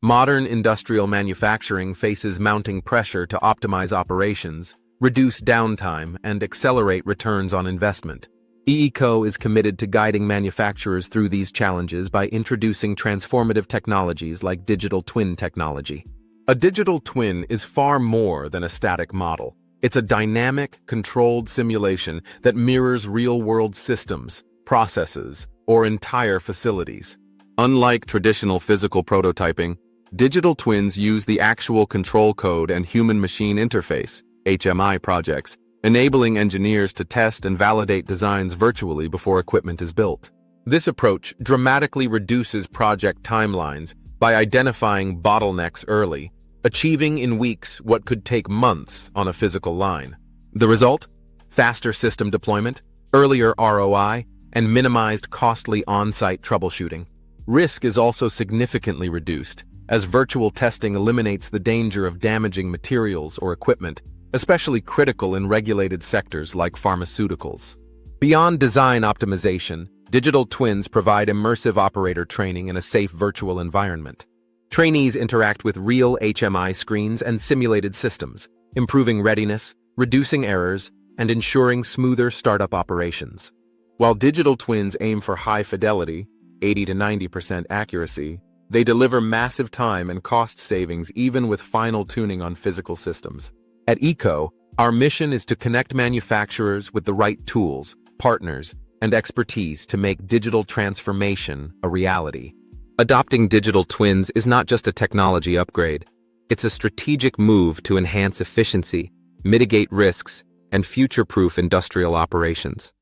Modern industrial manufacturing faces mounting pressure to optimize operations, reduce downtime, and accelerate returns on investment. EECO is committed to guiding manufacturers through these challenges by introducing transformative technologies like digital twin technology. A digital twin is far more than a static model. It's a dynamic, controlled simulation that mirrors real-world systems, processes, or entire facilities. Unlike traditional physical prototyping, digital twins use the actual control code and human-machine interface, HMI projects, enabling engineers to test and validate designs virtually before equipment is built. This approach dramatically reduces project timelines by identifying bottlenecks early, achieving in weeks what could take months on a physical line. The result? Faster system deployment, earlier ROI, and minimized costly on-site troubleshooting. Risk is also significantly reduced, as virtual testing eliminates the danger of damaging materials or equipment, especially critical in regulated sectors like pharmaceuticals. Beyond design optimization, digital twins provide immersive operator training in a safe virtual environment. Trainees interact with real HMI screens and simulated systems, improving readiness, reducing errors, and ensuring smoother startup operations. While digital twins aim for high fidelity, 80 to 90% accuracy, they deliver massive time and cost savings even with final tuning on physical systems. At EECO, our mission is to connect manufacturers with the right tools, partners, and expertise to make digital transformation a reality. Adopting digital twins is not just a technology upgrade. It's a strategic move to enhance efficiency, mitigate risks, and future-proof industrial operations.